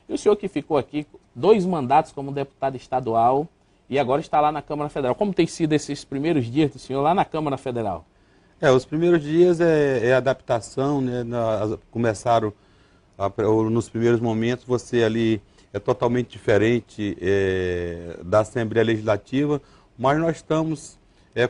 E o senhor que ficou aqui 2 mandatos como deputado estadual e agora está lá na Câmara Federal. Como tem sido esses primeiros dias do senhor lá na Câmara Federal? Os primeiros dias é adaptação, né? Começaram nos primeiros momentos, você ali é totalmente diferente da Assembleia Legislativa, mas nós estamos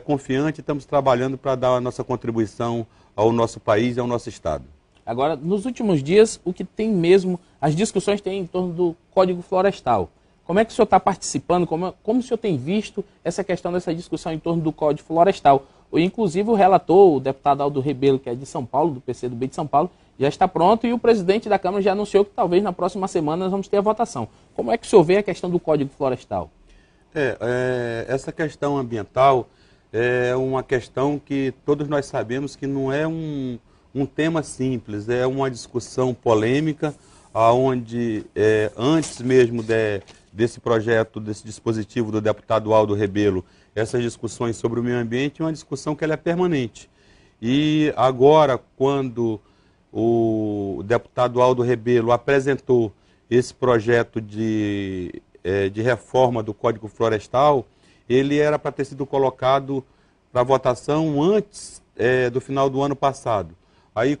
confiantes, estamos trabalhando para dar a nossa contribuição ao nosso país e ao nosso Estado. Agora, nos últimos dias, o que tem mesmo, as discussões têm em torno do Código Florestal. Como é que o senhor está participando? Como o senhor tem visto essa questão dessa discussão em torno do Código Florestal? Inclusive o relator, o deputado Aldo Rebelo, que é de São Paulo, do PCdoB de São Paulo, já está pronto e o presidente da Câmara já anunciou que talvez na próxima semana nós vamos ter a votação. Como é que o senhor vê a questão do Código Florestal? Essa questão ambiental é uma questão que todos nós sabemos que não é um tema simples, é uma discussão polêmica, onde antes mesmo desse projeto, desse dispositivo do deputado Aldo Rebelo, essas discussões sobre o meio ambiente é uma discussão que ela é permanente. E agora, quando o deputado Aldo Rebelo apresentou esse projeto de reforma do Código Florestal, ele era para ter sido colocado para votação antes do final do ano passado. Aí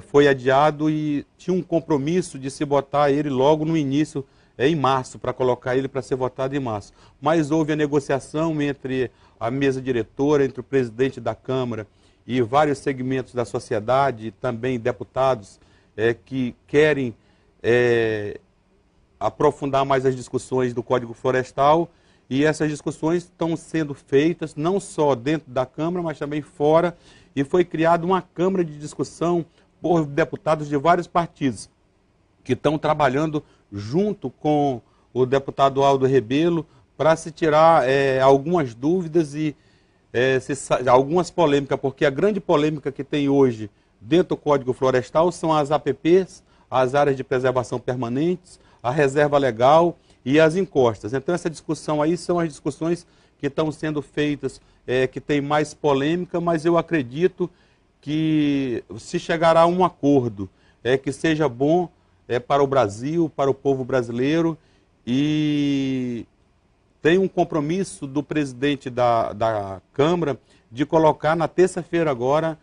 foi adiado e tinha um compromisso de se botar ele logo no início, em março, para colocar ele para ser votado em março. Mas houve a negociação entre a mesa diretora, entre o presidente da Câmara e vários segmentos da sociedade, e também deputados que querem aprofundar mais as discussões do Código Florestal, e essas discussões estão sendo feitas não só dentro da Câmara, mas também fora, e foi criada uma Câmara de discussão por deputados de vários partidos, que estão trabalhando junto com o deputado Aldo Rebelo para se tirar algumas dúvidas e algumas polêmicas, porque a grande polêmica que tem hoje dentro do Código Florestal são as APPs, as áreas de preservação permanentes, a reserva legal e as encostas. Então essa discussão aí são as discussões que estão sendo feitas, que tem mais polêmica, mas eu acredito que se chegará a um acordo que seja bom para o Brasil, para o povo brasileiro, e tem um compromisso do presidente da Câmara de colocar na terça-feira agora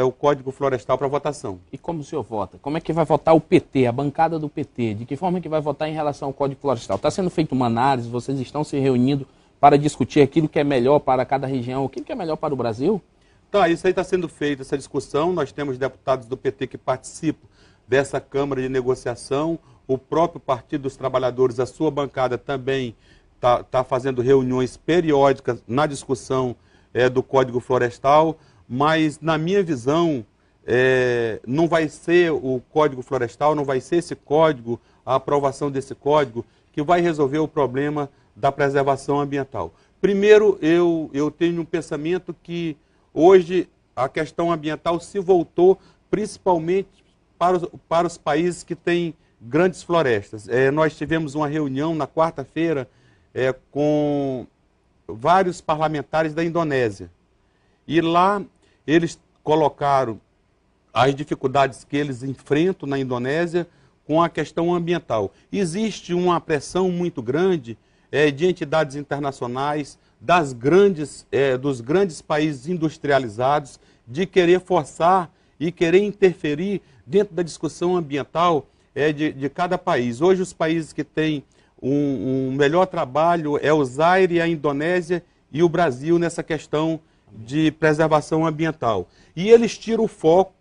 o Código Florestal para votação. E como o senhor vota? Como é que vai votar o PT, a bancada do PT? De que forma é que vai votar em relação ao Código Florestal? Está sendo feita uma análise, vocês estão se reunindo para discutir aquilo que é melhor para cada região, aquilo que é melhor para o Brasil? Tá, isso aí está sendo feito, essa discussão. Nós temos deputados do PT que participam dessa Câmara de negociação. O próprio Partido dos Trabalhadores, a sua bancada também está fazendo reuniões periódicas na discussão do Código Florestal, mas na minha visão não vai ser o Código Florestal, não vai ser esse código, a aprovação desse código, que vai resolver o problema da preservação ambiental. Primeiro, eu tenho um pensamento que hoje a questão ambiental se voltou principalmente para os países que têm grandes florestas. Nós tivemos uma reunião na quarta-feira com vários parlamentares da Indonésia. E lá eles colocaram as dificuldades que eles enfrentam na Indonésia com a questão ambiental. Existe uma pressão muito grande de entidades internacionais, dos grandes países industrializados, de querer forçar e querer interferir dentro da discussão ambiental de cada país. Hoje os países que têm um melhor trabalho é o Zaire, a Indonésia e o Brasil nessa questão de preservação ambiental. E eles tiram o foco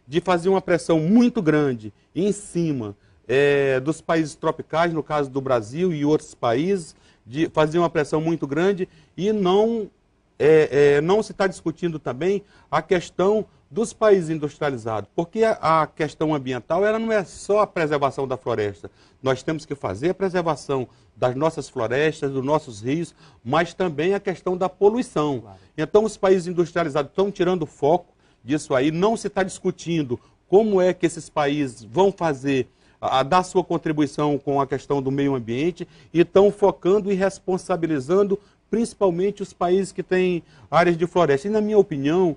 de fazer uma pressão muito grande em cima dos países tropicais, no caso do Brasil e outros países, de fazer uma pressão muito grande e não se está discutindo também a questão dos países industrializados, porque a questão ambiental ela não é só a preservação da floresta. Nós temos que fazer a preservação das nossas florestas, dos nossos rios, mas também a questão da poluição. Claro. Então os países industrializados estão tirando o foco disso aí, não se está discutindo como é que esses países vão fazer a dar sua contribuição com a questão do meio ambiente e estão focando e responsabilizando principalmente os países que têm áreas de floresta. E na minha opinião,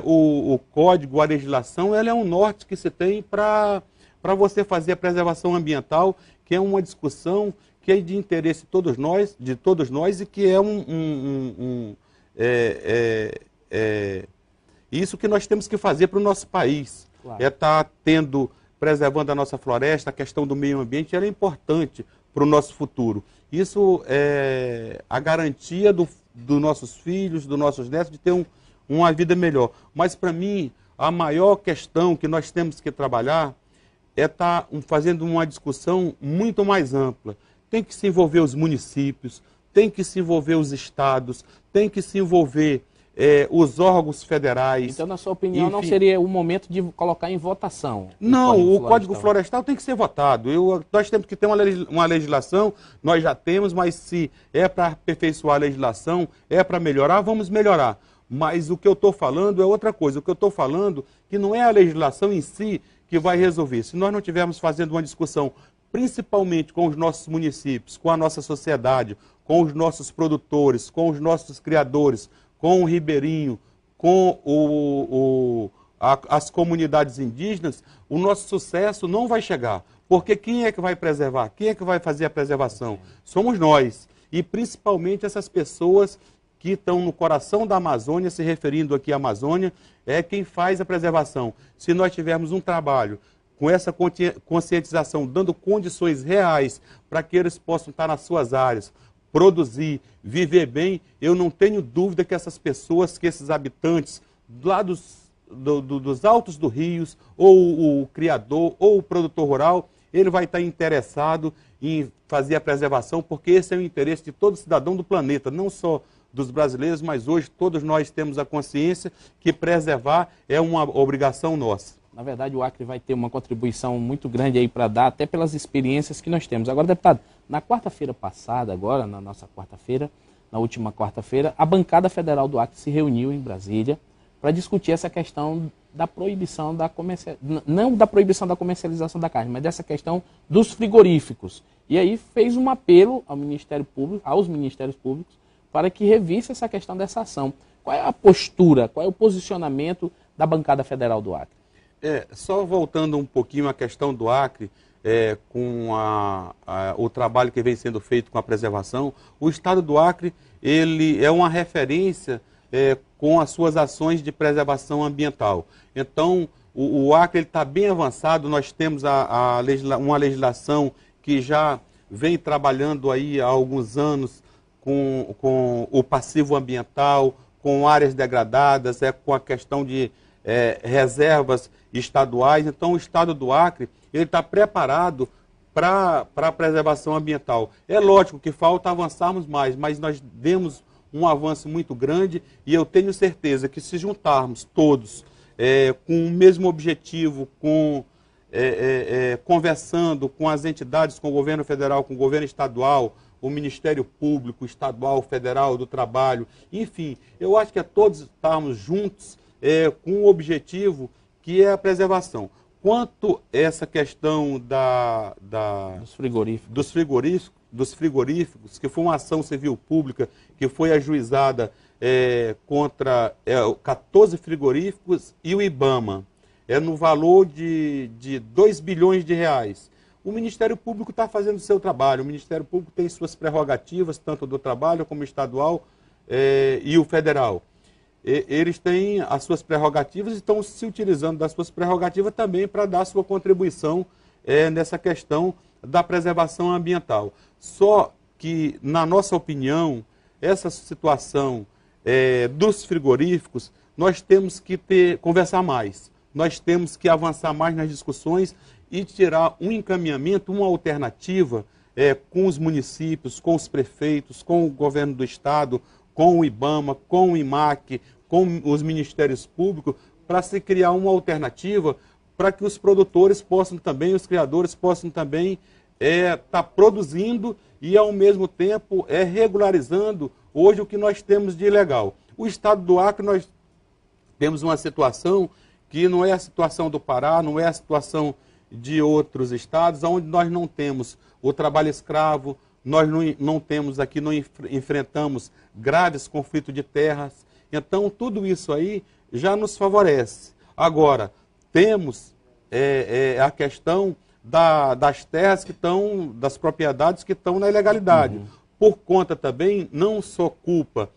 o código, a legislação, ela é um norte que se tem para para você fazer a preservação ambiental, que é uma discussão que é de interesse de todos nós e que é isso que nós temos que fazer para o nosso país. Claro. É estar preservando a nossa floresta, a questão do meio ambiente, ela é importante para o nosso futuro. Isso é a garantia dos nossos filhos, dos nossos netos, de ter uma vida melhor. Mas, para mim, a maior questão que nós temos que trabalhar é estar fazendo uma discussão muito mais ampla. Tem que se envolver os municípios, tem que se envolver os estados, tem que se envolver os órgãos federais. Então, na sua opinião, enfim, não seria o momento de colocar em votação? Não, o Código Florestal tem que ser votado. Nós temos que ter uma legislação, nós já temos, mas se é para aperfeiçoar a legislação, é para melhorar, vamos melhorar. Mas o que eu estou falando é outra coisa. O que eu estou falando que não é a legislação em si que vai resolver. Se nós não estivermos fazendo uma discussão, principalmente com os nossos municípios, com a nossa sociedade, com os nossos produtores, com os nossos criadores, com o ribeirinho, com as comunidades indígenas, o nosso sucesso não vai chegar. Porque quem é que vai preservar? Quem é que vai fazer a preservação? Somos nós. E principalmente essas pessoas que estão no coração da Amazônia, se referindo aqui à Amazônia, é quem faz a preservação. Se nós tivermos um trabalho com essa conscientização, dando condições reais para que eles possam estar nas suas áreas, produzir, viver bem, eu não tenho dúvida que essas pessoas, que esses habitantes lá dos altos dos rios, ou o criador, ou o produtor rural, ele vai estar interessado em fazer a preservação, porque esse é o interesse de todo cidadão do planeta, não só dos brasileiros, mas hoje todos nós temos a consciência que preservar é uma obrigação nossa. Na verdade, o Acre vai ter uma contribuição muito grande aí para dar, até pelas experiências que nós temos. Agora, deputado, na quarta-feira passada, agora, na nossa quarta-feira, na última quarta-feira, a bancada federal do Acre se reuniu em Brasília para discutir essa questão da proibição não da proibição da comercialização da carne, mas dessa questão dos frigoríficos. E aí fez um apelo ao Ministério Público, aos Ministérios Públicos, para que revisse essa questão dessa ação. Qual é a postura, qual é o posicionamento da bancada federal do Acre? Só voltando um pouquinho à questão do Acre, com o trabalho que vem sendo feito com a preservação, o Estado do Acre ele é uma referência com as suas ações de preservação ambiental. Então, o Acre está bem avançado, nós temos uma legislação que já vem trabalhando aí há alguns anos com o passivo ambiental, com áreas degradadas, com a questão de reservas estaduais. Então, o Estado do Acre ele está preparado para a preservação ambiental. É lógico que falta avançarmos mais, mas nós demos um avanço muito grande e eu tenho certeza que se juntarmos todos com o mesmo objetivo, conversando com as entidades, com o governo federal, com o governo estadual, o Ministério Público, Estadual, Federal, do Trabalho, enfim, eu acho que é todos estarmos juntos com um objetivo que é a preservação. Quanto a essa questão dos frigoríficos, que foi uma ação civil pública que foi ajuizada contra 14 frigoríficos e o IBAMA, no valor de 2 bilhões de reais. O Ministério Público está fazendo o seu trabalho, o Ministério Público tem suas prerrogativas, tanto do trabalho como estadual e o federal. Eles têm as suas prerrogativas e estão se utilizando das suas prerrogativas também para dar sua contribuição nessa questão da preservação ambiental. Só que, na nossa opinião, essa situação dos frigoríficos, nós temos que conversar mais, nós temos que avançar mais nas discussões e tirar um encaminhamento, uma alternativa com os municípios, com os prefeitos, com o governo do estado, com o IBAMA, com o IMAC, com os ministérios públicos, para se criar uma alternativa para que os produtores possam também, os criadores possam também estar produzindo e, ao mesmo tempo, regularizando hoje o que nós temos de ilegal. O estado do Acre, nós temos uma situação que não é a situação do Pará, não é a situação de outros estados, onde nós não temos o trabalho escravo, nós não temos aqui, não enfrentamos graves conflitos de terras. Então, tudo isso aí já nos favorece. Agora, temos a questão das terras que estão, das propriedades que estão na ilegalidade. Por conta também, não só culpa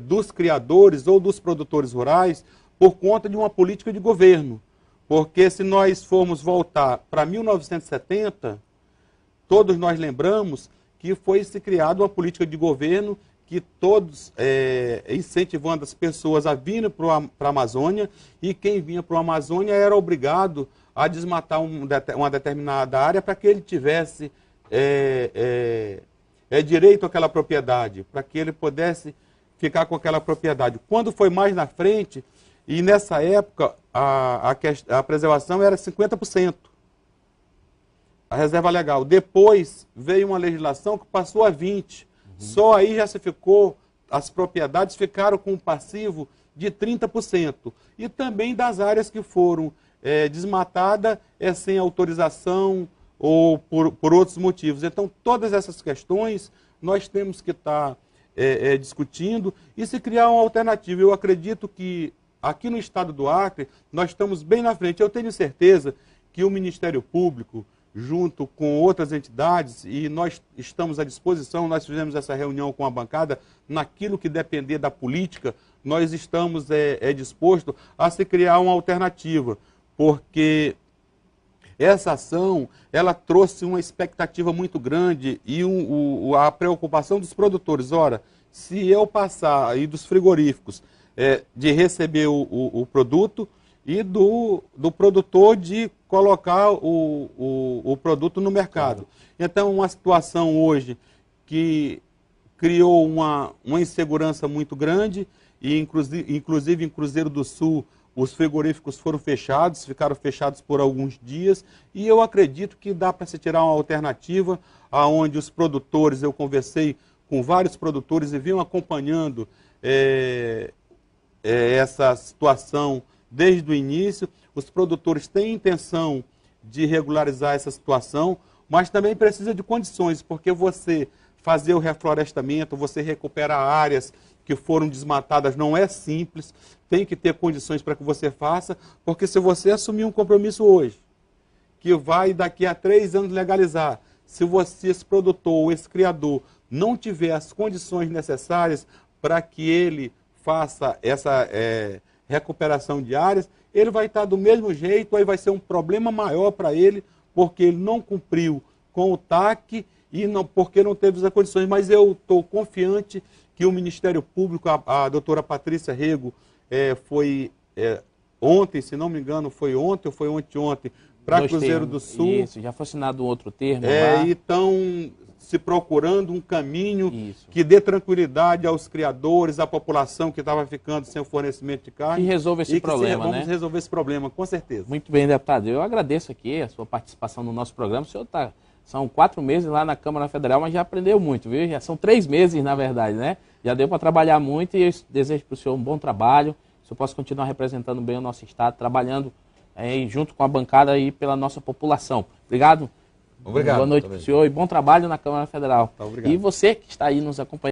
dos criadores ou dos produtores rurais, por conta de uma política de governo. Porque se nós formos voltar para 1970, todos nós lembramos que foi se criada uma política de governo que todos incentivando as pessoas a virem para a Amazônia, e quem vinha para a Amazônia era obrigado a desmatar uma determinada área para que ele tivesse direito àquela propriedade, para que ele pudesse ficar com aquela propriedade. Quando foi mais na frente, e nessa época a preservação era 50%, a reserva legal. Depois veio uma legislação que passou a 20%. Só aí já se ficou, as propriedades ficaram com um passivo de 30%. E também das áreas que foram desmatadas sem autorização ou por outros motivos. Então, todas essas questões nós temos que estar discutindo e se criar uma alternativa. Eu acredito que aqui no estado do Acre nós estamos bem na frente. Eu tenho certeza que o Ministério Público, junto com outras entidades, e nós estamos à disposição, nós fizemos essa reunião com a bancada, naquilo que depender da política, nós estamos dispostos a se criar uma alternativa, porque essa ação, ela trouxe uma expectativa muito grande e a preocupação dos produtores. Ora, se eu passar, e dos frigoríficos, de receber o produto, e do produtor de colocar o produto no mercado. Então, uma situação hoje que criou uma insegurança muito grande, e inclusive em Cruzeiro do Sul, os frigoríficos foram fechados, ficaram fechados por alguns dias, e eu acredito que dá para se tirar uma alternativa, aonde os produtores, eu conversei com vários produtores e vinham acompanhando essa situação desde o início. Os produtores têm intenção de regularizar essa situação, mas também precisa de condições, porque você fazer o reflorestamento, você recuperar áreas que foram desmatadas não é simples, tem que ter condições para que você faça, porque se você assumir um compromisso hoje, que vai daqui a 3 anos legalizar, se você, esse produtor ou esse criador, não tiver as condições necessárias para que ele faça essa recuperação de áreas, ele vai estar do mesmo jeito, aí vai ser um problema maior para ele, porque ele não cumpriu com o TAC e porque não teve as condições. Mas eu estou confiante que o Ministério Público, a doutora Patrícia Rego, foi ontem, se não me engano, foi ontem ou foi ontem, para Cruzeiro do Sul. Isso, já foi assinado um outro termo lá. E estão se procurando um caminho que dê tranquilidade aos criadores, à população que estava ficando sem o fornecimento de carne. Que resolva esse problema, vamos resolver esse problema, com certeza. Muito bem, deputado. Eu agradeço aqui a sua participação no nosso programa. O senhor são 4 meses lá na Câmara Federal, mas já aprendeu muito, viu? Já são 3 meses, na verdade, né? Já deu para trabalhar muito e eu desejo para o senhor um bom trabalho. Que o senhor possa continuar representando bem o nosso estado, trabalhando junto com a bancada e pela nossa população. Obrigado. Obrigado. Boa noite para o senhor e bom trabalho na Câmara Federal. Obrigado. E você que está aí nos acompanhando.